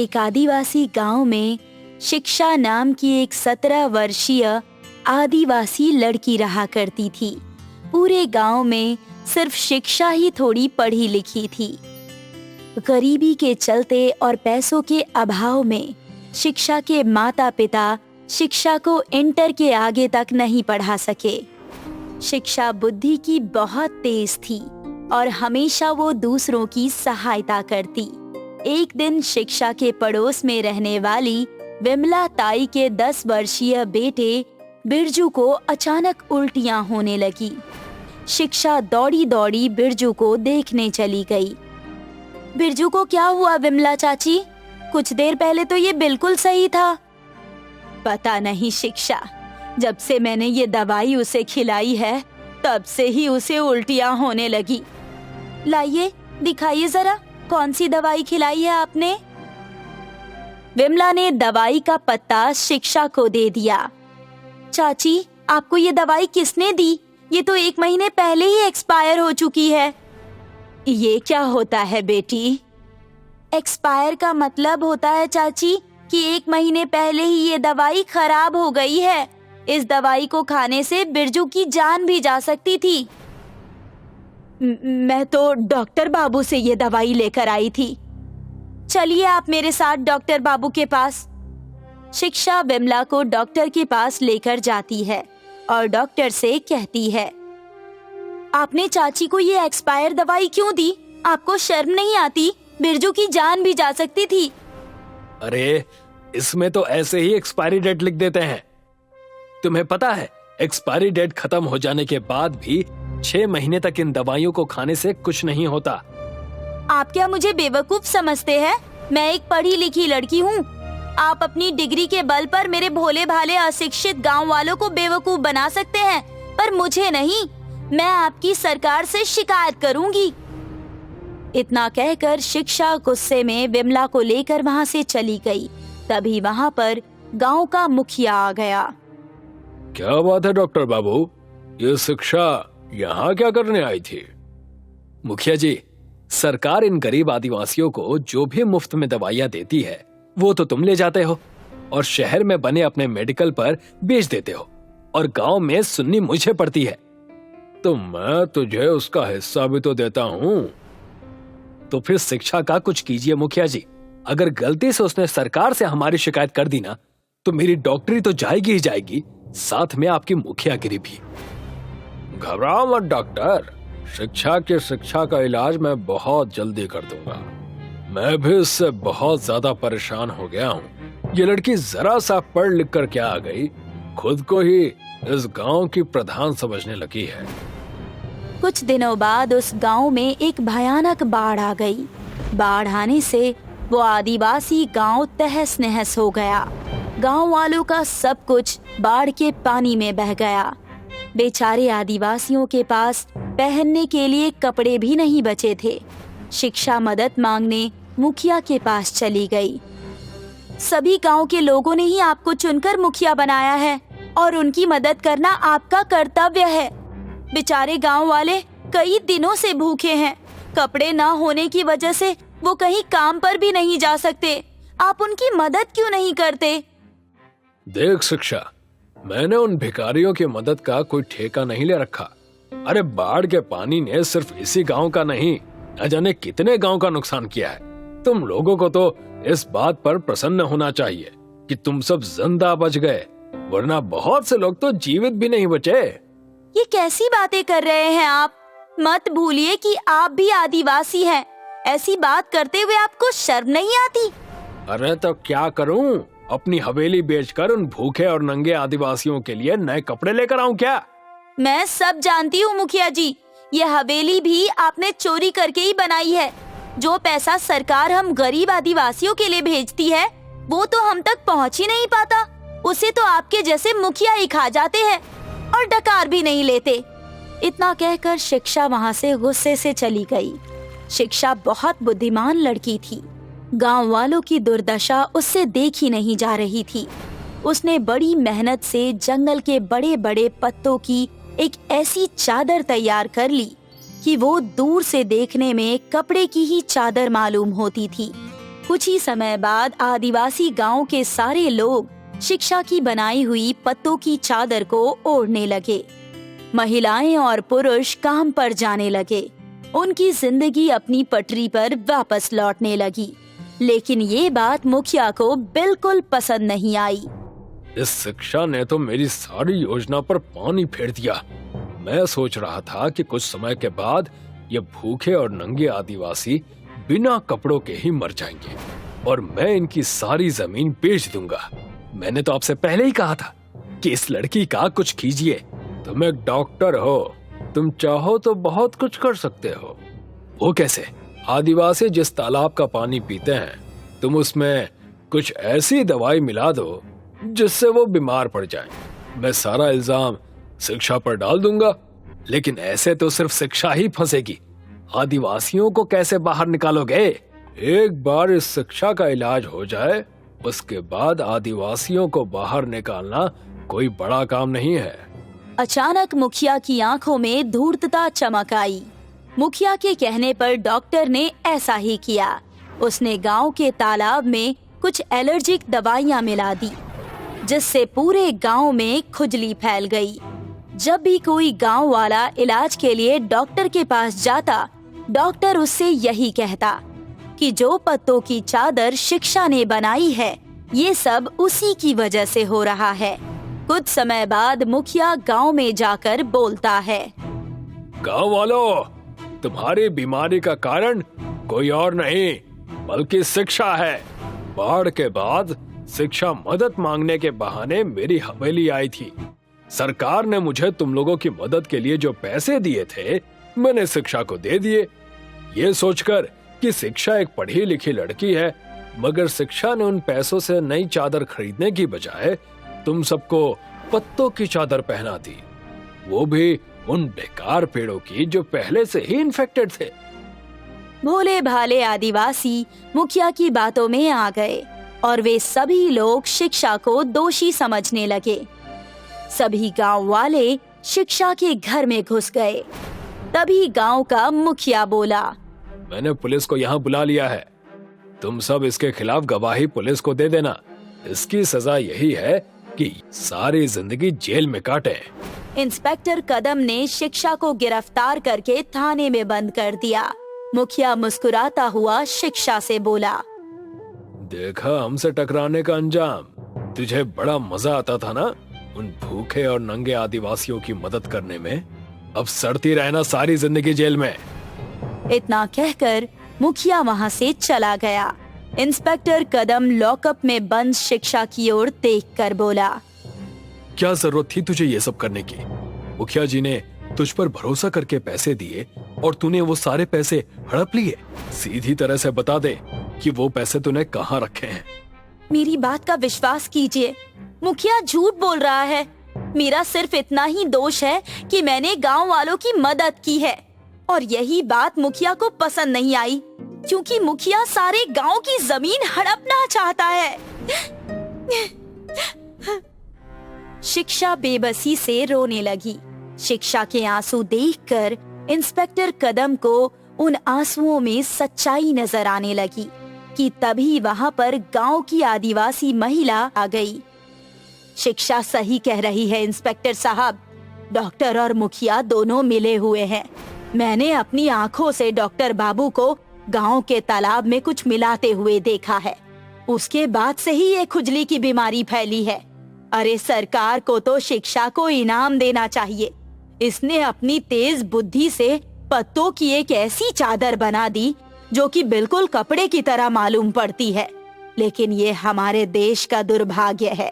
एक आदिवासी गांव में शिक्षा नाम की एक 17 वर्षीय आदिवासी लड़की रहा करती थी। पूरे गांव में सिर्फ शिक्षा ही थोड़ी पढ़ी लिखी थी। गरीबी के चलते और पैसों के अभाव में शिक्षा के माता पिता शिक्षा को इंटर के आगे तक नहीं पढ़ा सके। शिक्षा बुद्धि की बहुत तेज थी और हमेशा वो दूसरों की सहायता करती। एक दिन शिक्षा के पड़ोस में रहने वाली विमला ताई के 10 वर्षीय बेटे बिरजू को अचानक उल्टियां होने लगी। शिक्षा दौड़ी दौड़ी बिरजू को देखने चली गई। बिरजू को क्या हुआ विमला चाची? कुछ देर पहले तो ये बिल्कुल सही था। पता नहीं शिक्षा, जब से मैंने ये दवाई उसे खिलाई है तब से ही उसे उल्टियां होने लगी। लाइए दिखाइए जरा, कौन सी दवाई खिलाई है आपने? विमला ने दवाई का पत्ता शिक्षा को दे दिया। चाची, आपको ये दवाई किसने दी? ये तो 1 महीने पहले ही एक्सपायर हो चुकी है। ये क्या होता है बेटी? एक्सपायर का मतलब होता है चाची कि 1 महीने पहले ही ये दवाई खराब हो गई है। इस दवाई को खाने से बिरजू की जान भी जा सकती थी। मैं तो डॉक्टर बाबू से ये दवाई लेकर आई थी। चलिए आप मेरे साथ डॉक्टर बाबू के पास। शिक्षा विमला को डॉक्टर के पास लेकर जाती है और डॉक्टर से कहती है, आपने चाची को ये एक्सपायर दवाई क्यों दी? आपको शर्म नहीं आती? बिरजू की जान भी जा सकती थी। अरे, इसमें तो ऐसे ही एक्सपायरी डेट लिख देते हैं। तुम्हें पता है, एक्सपायरी डेट खत्म हो जाने के बाद भी 6 महीने तक इन दवाइयों को खाने से कुछ नहीं होता। आप क्या मुझे बेवकूफ समझते हैं? मैं एक पढ़ी लिखी लड़की हूँ। आप अपनी डिग्री के बल पर मेरे भोले भाले अशिक्षित गांव वालों को बेवकूफ बना सकते हैं, पर मुझे नहीं। मैं आपकी सरकार से शिकायत करूंगी। इतना कहकर शिक्षा गुस्से में विमला को लेकर वहाँ से चली गई। तभी वहाँ पर गांव का मुखिया आ गया। क्या बात है डॉक्टर बाबू, ये शिक्षा यहाँ क्या करने आई थी? मुखिया जी, सरकार इन गरीब आदिवासियों को जो भी मुफ्त में दवाइयाँ देती है वो तो तुम ले जाते हो और शहर में बने अपने मेडिकल पर बेच देते हो, और गांव में सुननी मुझे पड़ती है। तो मैं तुझे उसका हिस्सा भी तो देता हूँ। तो फिर शिक्षा का कुछ कीजिए मुखिया जी। अगर गलती से उसने सरकार से हमारी शिकायत कर दी ना, तो मेरी डॉक्टरी तो जाएगी ही जाएगी, साथ में आपकी मुखियागिरी भी। घबराओ मत डॉक्टर, शिक्षा की शिक्षा का इलाज मैं बहुत जल्दी कर दूंगा। मैं भी इससे बहुत ज्यादा परेशान हो गया हूँ। ये लड़की जरा सा पढ़ लिख कर क्या आ गई, खुद को ही इस गांव की प्रधान समझने लगी है। कुछ दिनों बाद उस गांव में एक भयानक बाढ़ आ गई। बाढ़ आने से वो आदिवासी गांव तहस नहस हो गया। गांव वालों का सब कुछ बाढ़ के पानी में बह गया। बेचारे आदिवासियों के पास पहनने के लिए कपड़े भी नहीं बचे थे। शिक्षा मदद मांगने मुखिया के पास चली गई। सभी गांव के लोगों ने ही आपको चुनकर मुखिया बनाया है और उनकी मदद करना आपका कर्तव्य है। बेचारे गांव वाले कई दिनों से भूखे हैं। कपड़े न होने की वजह से वो कहीं काम पर भी नहीं जा सकते। आप उनकी मदद क्यों नहीं करते? देख शिक्षा, मैंने उन भिखारियों की मदद का कोई ठेका नहीं ले रखा। अरे, बाढ़ के पानी ने सिर्फ इसी गांव का नहीं, न जाने कितने गांव का नुकसान किया है। तुम लोगों को तो इस बात पर प्रसन्न होना चाहिए कि तुम सब जिंदा बच गए, वरना बहुत से लोग तो जीवित भी नहीं बचे। ये कैसी बातें कर रहे हैं आप? मत भूलिए कि आप भी आदिवासी हैं। ऐसी बात करते हुए आपको शर्म नहीं आती? अरे तो क्या करूं? अपनी हवेली बेचकर उन भूखे और नंगे आदिवासियों के लिए नए कपड़े लेकर आऊं क्या? मैं सब जानती हूँ मुखिया जी। ये हवेली भी आपने चोरी करके ही बनाई है। जो पैसा सरकार हम गरीब आदिवासियों के लिए भेजती है वो तो हम तक पहुँच ही नहीं पाता। उसे तो आपके जैसे मुखिया ही खा जाते हैं और डकार भी नहीं लेते। इतना कहकर शिक्षा वहाँ से गुस्से से चली गई। शिक्षा बहुत बुद्धिमान लड़की थी। गांव वालों की दुर्दशा उससे देखी नहीं जा रही थी। उसने बड़ी मेहनत से जंगल के बड़े बड़े पत्तों की एक ऐसी चादर तैयार कर ली कि वो दूर से देखने में कपड़े की ही चादर मालूम होती थी। कुछ ही समय बाद आदिवासी गांव के सारे लोग शिक्षा की बनाई हुई पत्तों की चादर को ओढ़ने लगे। महिलाएं और पुरुष काम पर जाने लगे। उनकी जिंदगी अपनी पटरी पर वापस लौटने लगी। लेकिन ये बात मुखिया को बिल्कुल पसंद नहीं आई। इस शिक्षा ने तो मेरी सारी योजना पर पानी फेर दिया। मैं सोच रहा था कि कुछ समय के बाद ये भूखे और नंगे आदिवासी बिना कपड़ों के ही मर जाएंगे और मैं इनकी सारी जमीन बेच दूंगा। मैंने तो आपसे पहले ही कहा था कि इस लड़की का कुछ कीजिए। तुम एक डॉक्टर हो, तुम चाहो तो बहुत कुछ कर सकते हो। वो कैसे? आदिवासी जिस तालाब का पानी पीते हैं, तुम उसमें कुछ ऐसी दवाई मिला दो जिससे वो बीमार पड़ जाए। मैं सारा इल्जाम शिक्षा पर डाल दूंगा, लेकिन ऐसे तो सिर्फ शिक्षा ही फंसेगी। आदिवासियों को कैसे बाहर निकालोगे? एक बार इस शिक्षा का इलाज हो जाए, उसके बाद आदिवासियों को बाहर निकालना कोई बड़ा काम नहीं है। अचानक मुखिया की आंखों में धूर्तता चमक आई। मुखिया के कहने पर डॉक्टर ने ऐसा ही किया। उसने गांव के तालाब में कुछ एलर्जिक दवाइयां मिला दी, जिससे पूरे गांव में खुजली फैल गई। जब भी कोई गांव वाला इलाज के लिए डॉक्टर के पास जाता, डॉक्टर उससे यही कहता कि जो पत्तों की चादर शिक्षा ने बनाई है, ये सब उसी की वजह से हो रहा है। कुछ समय बाद मुखिया गांव में जाकर बोलता है, गांव वालों, तुम्हारी बीमारी का कारण कोई और नहीं बल्कि शिक्षा है। बाढ़ के बाद शिक्षा मदद मांगने के बहाने मेरी हवेली आई थी। सरकार ने मुझे तुम लोगों की मदद के लिए जो पैसे दिए थे, मैंने शिक्षा को दे दिए, ये सोचकर कि शिक्षा एक पढ़ी लिखी लड़की है। मगर शिक्षा ने उन पैसों से नई चादर खरीदने की बजाय तुम सबको पत्तों की चादर पहना दी, वो भी उन बेकार पेड़ों की जो पहले से ही इन्फेक्टेड थे। भोले भाले आदिवासी मुखिया की बातों में आ गए और वे सभी लोग शिक्षा को दोषी समझने लगे। सभी गांव वाले शिक्षा के घर में घुस गए। तभी गांव का मुखिया बोला, मैंने पुलिस को यहाँ बुला लिया है। तुम सब इसके खिलाफ गवाही पुलिस को दे देना। इसकी सजा यही है कि सारी जिंदगी जेल में काटे। इंस्पेक्टर कदम ने शिक्षा को गिरफ्तार करके थाने में बंद कर दिया। मुखिया मुस्कुराता हुआ शिक्षा से बोला, देखा हमसे टकराने का अंजाम। तुझे बड़ा मजा आता था ना उन भूखे और नंगे आदिवासियों की मदद करने में। अब सड़ती रहना सारी जिंदगी जेल में। इतना कहकर मुखिया वहां से चला गया। इंस्पेक्टर कदम लॉकअप में बंद शिक्षा की ओर देखकर बोला, क्या जरूरत थी तुझे ये सब करने की? मुखिया जी ने तुझ पर भरोसा करके पैसे दिए और तूने वो सारे पैसे हड़प लिए। सीधी तरह से बता दे कि वो पैसे तूने कहाँ रखे हैं। मेरी बात का विश्वास कीजिए, मुखिया झूठ बोल रहा है। मेरा सिर्फ इतना ही दोष है कि मैंने गांव वालों की मदद की है और यही बात मुखिया को पसंद नहीं आई, क्योंकि मुखिया सारे गांव की जमीन हड़पना चाहता है। शिक्षा बेबसी से रोने लगी। शिक्षा के आंसू देखकर इंस्पेक्टर कदम को उन आंसुओं में सच्चाई नजर आने लगी कि तभी वहां पर गांव की आदिवासी महिला आ गई। शिक्षा सही कह रही है इंस्पेक्टर साहब, डॉक्टर और मुखिया दोनों मिले हुए हैं। मैंने अपनी आंखों से डॉक्टर बाबू को गांव के तालाब में कुछ मिलाते हुए देखा है। उसके बाद से ही ये खुजली की बीमारी फैली है। अरे सरकार को तो शिक्षा को इनाम देना चाहिए। इसने अपनी तेज बुद्धि से पत्तों की एक ऐसी चादर बना दी जो कि बिल्कुल कपड़े की तरह मालूम पड़ती है। लेकिन ये हमारे देश का दुर्भाग्य है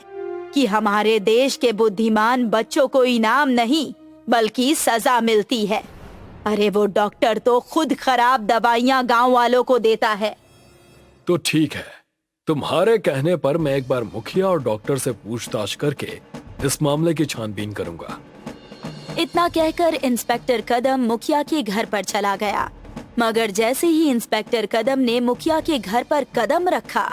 कि हमारे देश के बुद्धिमान बच्चों को इनाम नहीं बल्कि सजा मिलती है। अरे वो डॉक्टर तो खुद खराब दवाइयां गांव वालों को देता है। तो ठीक है, तुम्हारे कहने पर मैं एक बार मुखिया और डॉक्टर से पूछताछ करके इस मामले की छानबीन करूंगा। इतना कहकर इंस्पेक्टर कदम मुखिया के घर पर चला गया। मगर जैसे ही इंस्पेक्टर कदम ने मुखिया के घर पर कदम रखा,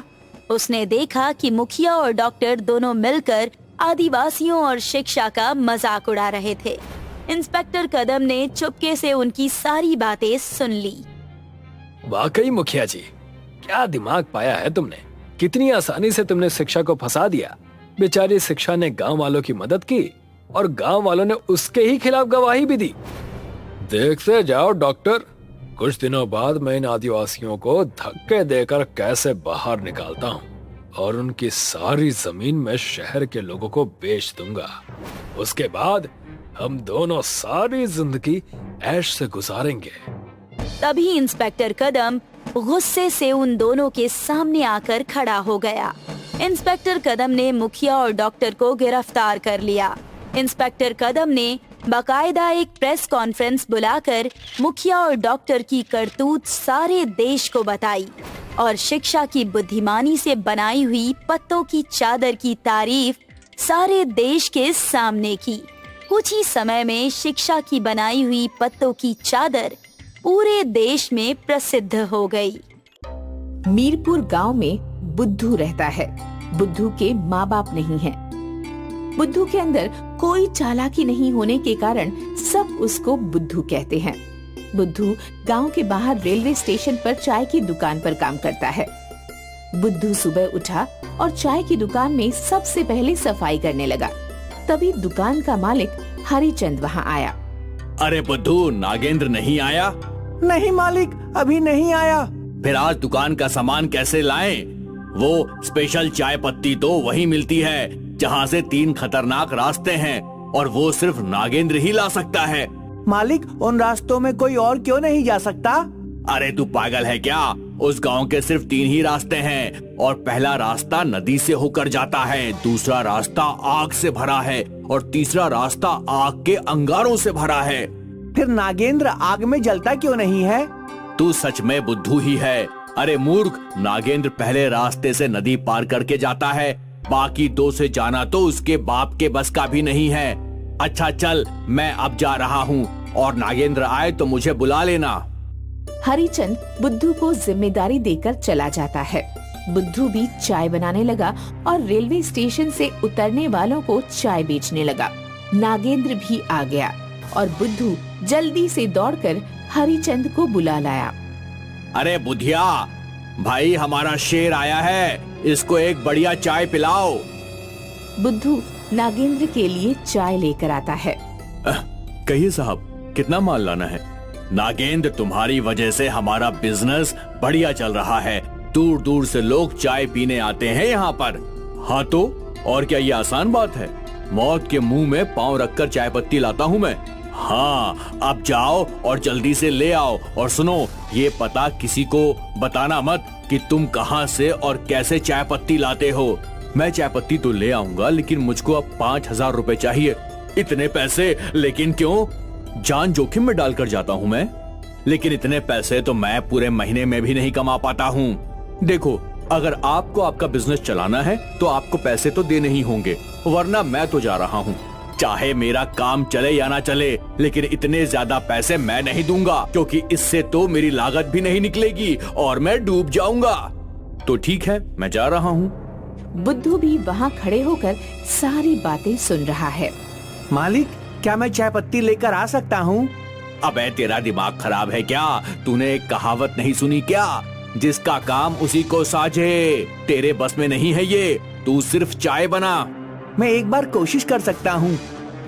उसने देखा कि मुखिया और डॉक्टर दोनों मिलकर आदिवासियों और शिक्षा का मजाक उड़ा रहे थे। इंस्पेक्टर कदम ने चुपके से उनकी सारी बातें सुन ली। वाकई मुखिया जी, क्या दिमाग पाया है तुमने? कितनी आसानी से तुमने शिक्षा को फंसा दिया। बेचारी शिक्षा ने गांव वालों की मदद की और गांव वालों ने उसके ही खिलाफ गवाही भी दी। देखते जाओ डॉक्टर, कुछ दिनों बाद मैं इन आदिवासियों को धक्के देकर कैसे बाहर निकालता हूँ और उनकी सारी जमीन मैं शहर के लोगों को बेच दूंगा। उसके बाद हम दोनों सारी जिंदगी ऐश से गुजारेंगे। तभी इंस्पेक्टर कदम गुस्से से उन दोनों के सामने आकर खड़ा हो गया। इंस्पेक्टर कदम ने मुखिया और डॉक्टर को गिरफ्तार कर लिया। इंस्पेक्टर कदम ने बाकायदा एक प्रेस कॉन्फ्रेंस बुलाकर मुखिया और डॉक्टर की करतूत सारे देश को बताई और शिक्षा की बुद्धिमानी से बनाई हुई पत्तों की चादर की तारीफ सारे देश के सामने की। कुछ ही समय में शिक्षा की बनाई हुई पत्तों की चादर पूरे देश में प्रसिद्ध हो गई। मीरपुर गांव में बुद्धू रहता है। बुद्धू के माँ बाप नहीं हैं। बुद्धू के अंदर कोई चालाकी नहीं होने के कारण सब उसको बुद्धू कहते हैं। बुद्धू गांव के बाहर रेलवे स्टेशन पर चाय की दुकान पर काम करता है। बुद्धू सुबह उठा और चाय की दुकान में सबसे पहले सफाई करने लगा। तभी दुकान का मालिक हरिचंद वहां आया। अरे बुद्धू, नागेंद्र नहीं आया? नहीं मालिक, अभी नहीं आया। फिर आज दुकान का सामान कैसे लाएं? वो स्पेशल चाय पत्ती तो वही मिलती है जहाँ से 3 खतरनाक रास्ते हैं और वो सिर्फ नागेंद्र ही ला सकता है। मालिक, उन रास्तों में कोई और क्यों नहीं जा सकता? अरे तू पागल है क्या? उस गांव के सिर्फ 3 ही रास्ते हैं और पहला रास्ता नदी से होकर जाता है, दूसरा रास्ता आग से भरा है और तीसरा रास्ता आग के अंगारों से भरा है। फिर नागेंद्र आग में जलता क्यों नहीं है? तू सच में बुद्धू ही है। अरे मूर्ख, नागेंद्र पहले रास्ते से नदी पार करके जाता है, बाकी 2 से जाना तो उसके बाप के बस का भी नहीं है। अच्छा चल, मैं अब जा रहा हूँ और नागेंद्र आए तो मुझे बुला लेना। हरिचंद बुद्धू को जिम्मेदारी देकर चला जाता है। बुद्धू भी चाय बनाने लगा और रेलवे स्टेशन से उतरने वालों को चाय बेचने लगा। नागेंद्र भी आ गया और बुद्धू जल्दी से दौड़कर हरिचंद को बुला लाया। अरे बुधिया भाई, हमारा शेर आया है, इसको एक बढ़िया चाय पिलाओ। बुद्धू नागेंद्र के लिए चाय लेकर आता है। कहिए साहब, कितना माल लाना है? नागेंद्र, तुम्हारी वजह से हमारा बिजनेस बढ़िया चल रहा है। दूर दूर से लोग चाय पीने आते हैं यहाँ पर। हाँ तो और क्या ये आसान बात है? मौत के मुंह में पांव रखकर चाय पत्ती लाता हूँ मैं। हाँ, अब जाओ और जल्दी से ले आओ। और सुनो, ये पता किसी को बताना मत कि तुम कहाँ से और कैसे चाय पत्ती लाते हो। मैं चाय पत्ती तो ले आऊंगा, लेकिन मुझको अब 5,000 रुपए चाहिए। इतने पैसे? लेकिन क्यों? जान जोखिम में डालकर जाता हूँ मैं, लेकिन इतने पैसे तो मैं पूरे महीने में भी नहीं कमा पाता हूँ। देखो, अगर आपको आपका बिजनेस चलाना है तो आपको पैसे तो देने ही होंगे, वरना मैं तो जा रहा हूँ। चाहे मेरा काम चले या ना चले, लेकिन इतने ज्यादा पैसे मैं नहीं दूंगा, क्योंकि इससे तो मेरी लागत भी नहीं निकलेगी और मैं डूब जाऊंगा। तो ठीक है, मैं जा रहा हूँ। बुद्धू भी वहाँ खड़े होकर सारी बातें सुन रहा है। मालिक, क्या मैं चाय पत्ती लेकर आ सकता हूँ? अबे तेरा दिमाग खराब है क्या? तूने एक कहावत नहीं सुनी क्या? जिसका काम उसी को साझे। तेरे बस में नहीं है ये, तू सिर्फ चाय बना। मैं एक बार कोशिश कर सकता हूँ।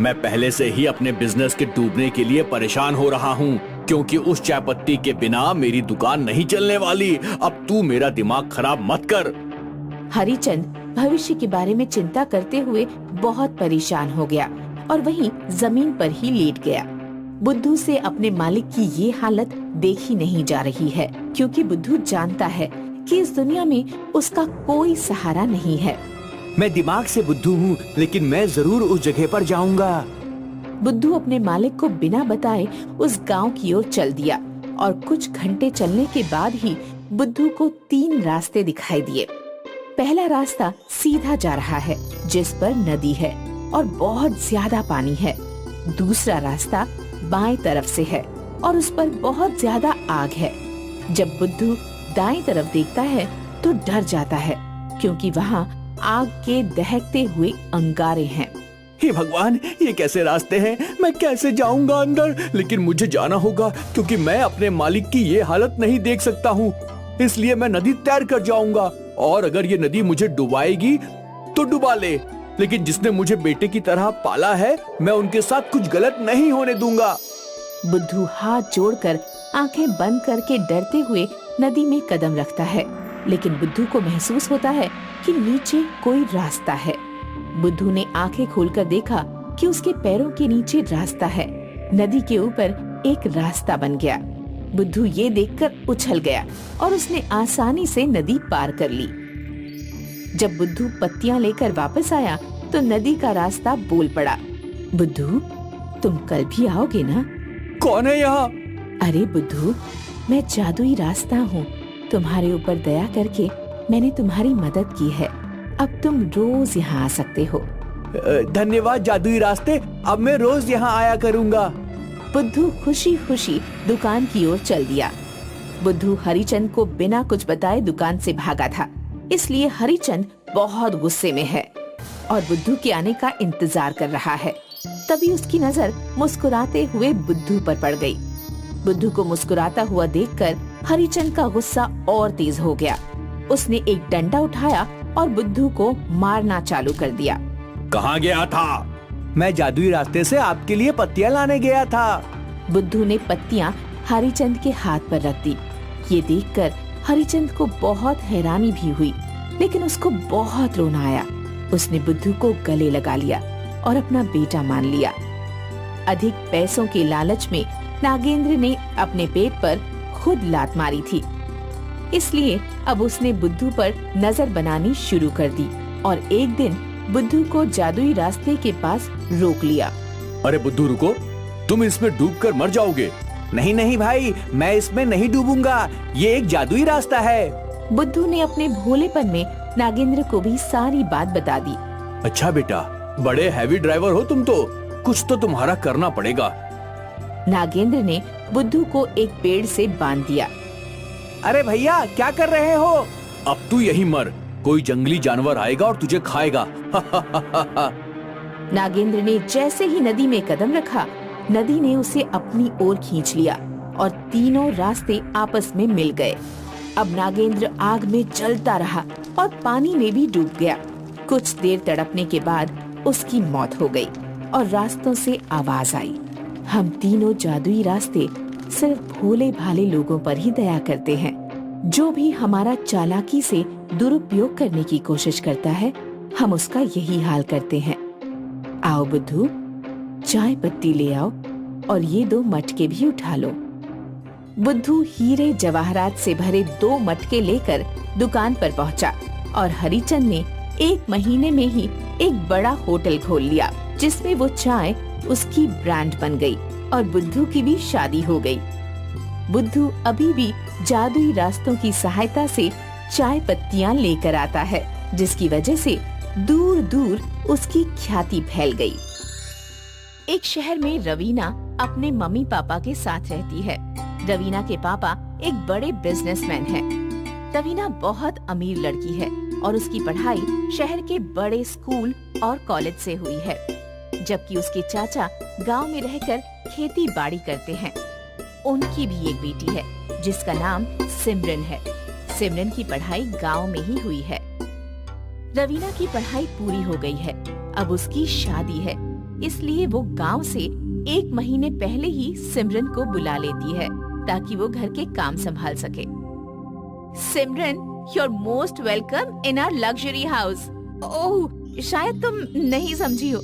मैं पहले से ही अपने बिजनेस के डूबने के लिए परेशान हो रहा हूँ, क्योंकि उस चाय पत्ती के बिना मेरी दुकान नहीं चलने वाली। अब तू मेरा दिमाग खराब मत कर। हरिचंद भविष्य के बारे में चिंता करते हुए बहुत परेशान हो गया और वहीं जमीन पर ही लेट गया। बुद्धू से अपने मालिक की ये हालत देखी नहीं जा रही है, क्योंकि बुद्धू जानता है कि इस दुनिया में उसका कोई सहारा नहीं है। मैं दिमाग से बुद्धू हूँ, लेकिन मैं जरूर उस जगह पर जाऊंगा। बुद्धू अपने मालिक को बिना बताए उस गांव की ओर चल दिया और कुछ घंटे चलने के बाद ही बुद्धू को 3 रास्ते दिखाई दिए। पहला रास्ता सीधा जा रहा है, जिस पर नदी है और बहुत ज्यादा पानी है। दूसरा रास्ता बाएं तरफ से है और उस पर बहुत ज्यादा आग है। जब बुद्धू दाएं तरफ देखता है तो डर जाता है, क्योंकि वहाँ आग के दहकते हुए अंगारे हैं। हे भगवान, ये कैसे रास्ते हैं? मैं कैसे जाऊंगा अंदर? लेकिन मुझे जाना होगा, क्योंकि मैं अपने मालिक की ये हालत नहीं देख सकता हूँ। इसलिए मैं नदी तैर कर जाऊंगा, और अगर ये नदी मुझे डुबाएगी तो डुबा ले, लेकिन जिसने मुझे बेटे की तरह पाला है, मैं उनके साथ कुछ गलत नहीं होने दूंगा। बुद्धू हाथ जोड़कर आंखें बंद करके डरते हुए नदी में कदम रखता है, लेकिन बुद्धू को महसूस होता है कि नीचे कोई रास्ता है। बुद्धू ने आंखें खोलकर देखा कि उसके पैरों के नीचे रास्ता है। नदी के ऊपर एक रास्ता बन गया। बुद्धू ये देखकर उछल गया और उसने आसानी से नदी पार कर ली। जब बुद्धू पत्तियां लेकर वापस आया तो नदी का रास्ता बोल पड़ा, बुद्धू, तुम कल भी आओगे ना? कौन है यहाँ? अरे बुद्धू, मैं जादुई रास्ता हूँ। तुम्हारे ऊपर दया करके मैंने तुम्हारी मदद की है। अब तुम रोज यहाँ आ सकते हो। धन्यवाद जादुई रास्ते, अब मैं रोज यहाँ आया करूँगा। बुद्धू खुशी खुशी दुकान की ओर चल दिया। बुद्धू हरिचंद को बिना कुछ बताए दुकान से भागा था, इसलिए हरिचंद बहुत गुस्से में है और बुद्धू के आने का इंतजार कर रहा है। तभी उसकी नजर मुस्कुराते हुए बुद्धू पर पड़ गई। बुद्धू को मुस्कुराता हुआ देखकर हरिचंद का गुस्सा और तेज हो गया। उसने एक डंडा उठाया और बुद्धू को मारना चालू कर दिया। कहाँ गया था? मैं जादुई रास्ते से आपके लिए पत्तियां लाने गया था। बुद्धू ने पत्तियां हरिचंद के हाथ पर रख दी। ये देखकर हरिचंद को बहुत हैरानी भी हुई, लेकिन उसको बहुत रोना आया। उसने बुद्धू को गले लगा लिया और अपना बेटा मान लिया। अधिक पैसों के लालच में नागेंद्र ने अपने पेट पर खुद लात मारी थी, इसलिए अब उसने बुद्धू पर नजर बनानी शुरू कर दी और एक दिन बुद्धू को जादुई रास्ते के पास रोक लिया। अरे बुद्धू रुको, तुम इसमें डूबकर मर जाओगे। नहीं नहीं भाई, मैं इसमें नहीं डूबूंगा, ये एक जादुई रास्ता है। बुद्धू ने अपने भोलेपन में नागेंद्र को भी सारी बात बता दी। अच्छा बेटा, बड़े हैवी ड्राइवर हो तुम तो, कुछ तो तुम्हारा करना पड़ेगा। नागेंद्र ने बुद्धू को एक पेड़ से बांध दिया। अरे भैया, क्या कर रहे हो? अब तू यही मर, कोई जंगली जानवर आएगा और तुझे खाएगा। नागेंद्र ने जैसे ही नदी में कदम रखा, नदी ने उसे अपनी ओर खींच लिया और तीनों रास्ते आपस में मिल गए। अब नागेंद्र आग में जलता रहा और पानी में भी डूब गया। कुछ देर तड़पने के बाद उसकी मौत हो गई और रास्तों से आवाज आई, हम तीनों जादुई रास्ते सिर्फ भोले भाले लोगों पर ही दया करते हैं। जो भी हमारा चालाकी से दुरुपयोग करने की कोशिश करता है, हम उसका यही हाल करते हैं। आओ बुद्धू, चाय पत्ती ले आओ और ये 2 मटके भी उठा लो। बुद्धू हीरे जवाहरात से भरे 2 मटके लेकर दुकान पर पहुंचा और हरिचंद ने 1 महीने में ही एक बड़ा होटल खोल लिया, जिसमें वो चाय उसकी ब्रांड बन गई और बुद्धू की भी शादी हो गई। बुद्धू अभी भी जादुई रास्तों की सहायता से चाय पत्तियां लेकर आता है, जिसकी वजह से दूर दूर उसकी ख्याति फैल गई। एक शहर में रवीना अपने मम्मी पापा के साथ रहती है। रवीना के पापा एक बड़े बिजनेसमैन हैं। रवीना बहुत अमीर लड़की है और उसकी पढ़ाई शहर के बड़े स्कूल और कॉलेज से हुई है, जबकि उसके चाचा गांव में रहकर खेती बाड़ी करते हैं। उनकी भी एक बेटी है जिसका नाम सिमरन है। सिमरन की पढ़ाई गांव में ही हुई है। रवीना की पढ़ाई पूरी हो गई है, अब उसकी शादी है, इसलिए वो गांव से 1 महीने पहले ही सिमरन को बुला लेती है ताकि वो घर के काम संभाल सके। सिमरन, you're most welcome in our luxury house. ओह, शायद तुम नहीं समझी हो।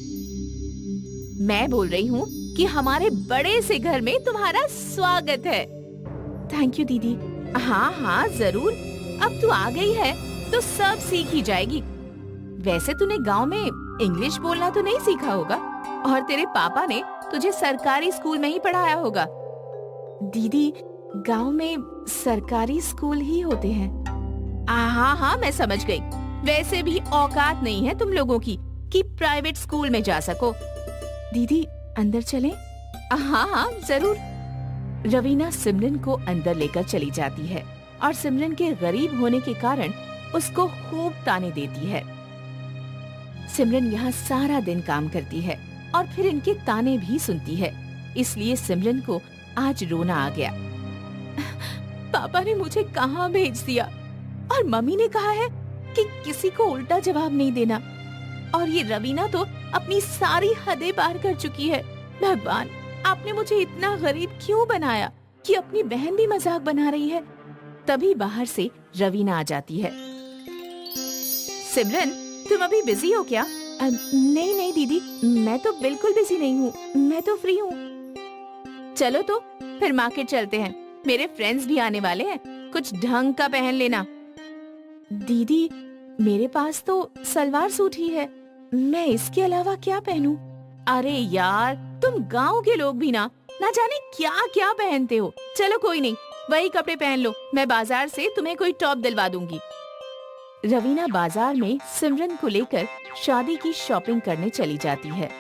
मैं बोल रही हूँ कि हमारे बड़े से घर में तुम्हारा स्वागत है। थैंक यू दीदी। हाँ हाँ जरूर, अब तू आ गई है तो सब सीख ही जाएगी। वैसे तूने गांव में इंग्लिश बोलना तो नहीं सीखा होगा और तेरे पापा ने तुझे सरकारी स्कूल में ही पढ़ाया होगा। दीदी, गांव में सरकारी स्कूल ही होते हैं। हाँ हाँ मैं समझ गई। वैसे भी औकात नहीं है तुम लोगों की कि प्राइवेट स्कूल में जा सको। दीदी अंदर चलें? हाँ हाँ जरूर। रवीना सिमरन को अंदर लेकर चली जाती है और सिमरन के गरीब होने के कारण उसको खूब ताने देती है। सिमरन यहाँ सारा दिन काम करती है और फिर इनके ताने भी सुनती है, इसलिए सिमरन को आज रोना आ गया। पापा ने मुझे कहाँ भेज दिया। और मम्मी ने कहा है कि किसी को उल्टा जवाब नहीं देना। और ये रवीना तो अपनी सारी हदें पार कर चुकी है। भगवान, आपने मुझे इतना गरीब क्यों बनाया कि अपनी बहन भी मजाक बना रही है। तभी बाहर से रवीना आ जाती है। सिमरन, तुम अभी बिजी हो क्या? नहीं नहीं दीदी, मैं तो बिल्कुल बिजी नहीं हूँ, मैं तो फ्री हूँ। चलो तो फिर मार्केट चलते हैं, मेरे फ्रेंड्स भी आने वाले हैं, कुछ ढंग का पहन लेना। दीदी, मेरे पास तो सलवार सूट ही है, मैं इसके अलावा क्या पहनूं? अरे यार, तुम गांव के लोग भी ना जाने क्या क्या पहनते हो। चलो कोई नहीं, वही कपड़े पहन लो, मैं बाजार से तुम्हें कोई टॉप दिलवा दूंगी। रवीना बाजार में सिमरन को लेकर शादी की शॉपिंग करने चली जाती है।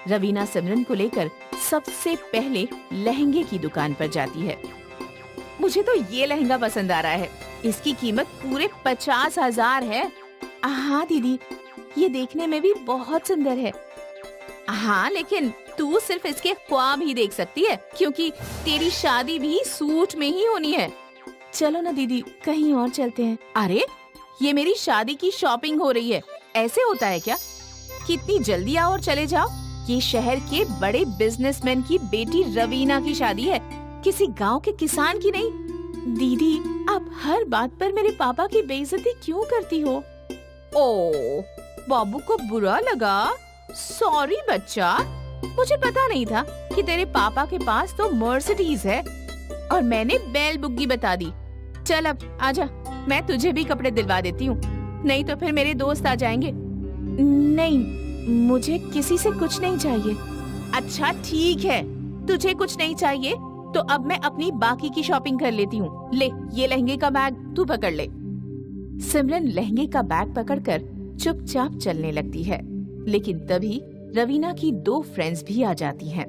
रवीना सिमरन को लेकर सबसे पहले लहंगे की दुकान पर जाती है। मुझे तो ये लहंगा पसंद आ रहा है, इसकी कीमत पूरे 50,000 है। हाँ दीदी, ये देखने में भी बहुत सुंदर है। हाँ, लेकिन तू सिर्फ इसके ख्वाब ही देख सकती है, क्योंकि तेरी शादी भी सूट में ही होनी है। चलो ना दीदी, कहीं और चलते हैं। अरे, ये मेरी शादी की शॉपिंग हो रही है, ऐसे होता है क्या? कितनी जल्दी आओ और चले जाओ। ये शहर के बड़े बिजनेसमैन की बेटी रवीना की शादी है, किसी गांव के किसान की नहीं। दीदी, आप हर बात पर मेरे पापा की बेइज्जती क्यों करती हो? ओ, बाबू को बुरा लगा? सॉरी बच्चा, मुझे पता नहीं था कि तेरे पापा के पास तो मर्सिडीज है और मैंने बैल बुग्गी बता दी। चल अब आजा, मैं तुझे भी कपड़े दिलवा देती हूँ, नहीं तो फिर मेरे दोस्त आ जाएंगे। नहीं, मुझे किसी से कुछ नहीं चाहिए। अच्छा ठीक है, तुझे कुछ नहीं चाहिए तो अब मैं अपनी बाकी की शॉपिंग कर लेती हूँ। ले, ये लहंगे का बैग तू पकड़ ले। सिमरन लहंगे का बैग पकड़कर चुपचाप चलने लगती है, लेकिन तभी रवीना की 2 फ्रेंड्स भी आ जाती हैं।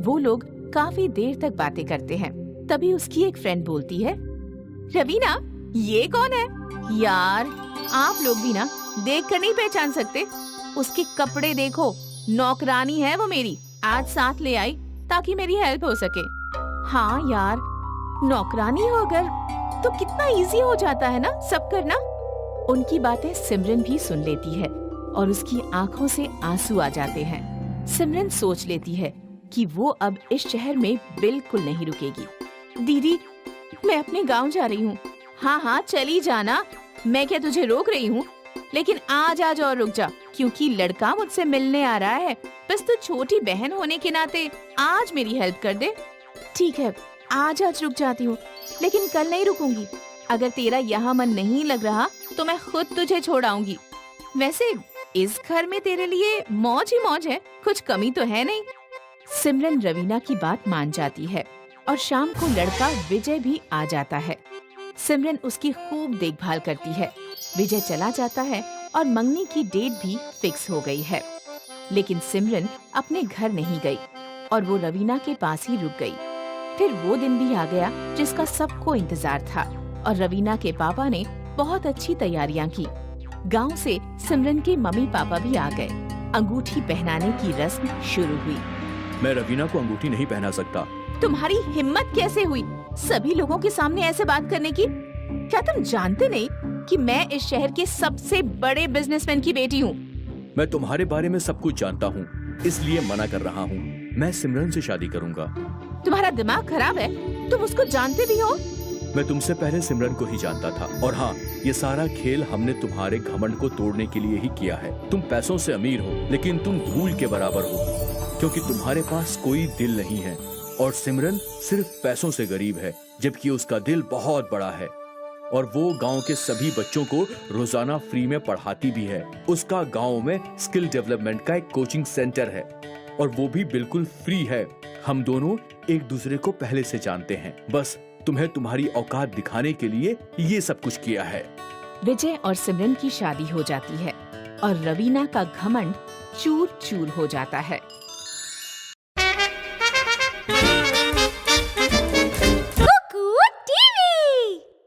वो लोग काफी देर तक बातें करते हैं। तभी उसकी एक फ्रेंड बोलती है, रवीना, ये कौन है? यार, आप लोग भी ना देख कर नहीं पहचान सकते? उसके कपड़े देखो, नौकरानी है वो मेरी, आज साथ ले आई ताकि मेरी हेल्प हो सके। हाँ यार, नौकरानी हो अगर तो कितना इजी हो जाता है ना सब करना। उनकी बातें सिमरन भी सुन लेती है और उसकी आंखों से आंसू आ जाते हैं। सिमरन सोच लेती है कि वो अब इस शहर में बिल्कुल नहीं रुकेगी। दीदी, मैं अपने गांव जा रही हूँ। हाँ हाँ, चली जाना, मैं क्या तुझे रोक रही हूँ, लेकिन आज और रुक जा, क्योंकि लड़का मुझसे मिलने आ रहा है। बस तू छोटी बहन होने के नाते आज मेरी हेल्प कर दे। ठीक है, आज रुक जाती हूँ, लेकिन कल नहीं रुकूंगी। अगर तेरा यहाँ मन नहीं लग रहा तो मैं खुद तुझे छोड़ आऊंगी। वैसे इस घर में तेरे लिए मौज ही मौज है, कुछ कमी तो है नहीं। सिमरन रवीना की बात मान जाती है और शाम को लड़का विजय भी आ जाता है। सिमरन उसकी खूब देखभाल करती है। विजय चला जाता है और मंगनी की डेट भी फिक्स हो गई है, लेकिन सिमरन अपने घर नहीं गई और वो रवीना के पास ही रुक गई। फिर वो दिन भी आ गया जिसका सबको इंतजार था और रवीना के पापा ने बहुत अच्छी तैयारियां की। गांव से सिमरन के मम्मी पापा भी आ गए। अंगूठी पहनाने की रस्म शुरू हुई। मैं रवीना को अंगूठी नहीं पहना सकता। तुम्हारी हिम्मत कैसे हुई सभी लोगों के सामने ऐसे बात करने की? क्या तुम जानते नहीं कि मैं इस शहर के सबसे बड़े बिजनेसमैन की बेटी हूँ? मैं तुम्हारे बारे में सब कुछ जानता हूँ, इसलिए मना कर रहा हूँ। मैं सिमरन से शादी करूँगा। तुम्हारा दिमाग खराब है? तुम उसको जानते भी हो? मैं तुमसे पहले सिमरन को ही जानता था, और हाँ, ये सारा खेल हमने तुम्हारे घमंड को तोड़ने के लिए ही किया है। तुम पैसों से अमीर हो, लेकिन तुम धूल के बराबर हो, क्योंकि तुम्हारे पास कोई दिल नहीं है। और सिमरन सिर्फ पैसों से गरीब है, जबकि उसका दिल बहुत बड़ा है और वो गांव के सभी बच्चों को रोजाना फ्री में पढ़ाती भी है। उसका गांव में स्किल डेवलपमेंट का एक कोचिंग सेंटर है और वो भी बिल्कुल फ्री है। हम दोनों एक दूसरे को पहले से जानते हैं, बस तुम्हें तुम्हारी औकात दिखाने के लिए ये सब कुछ किया है। विजय और सिमरन की शादी हो जाती है और रवीना का घमंड चूर चूर हो जाता है।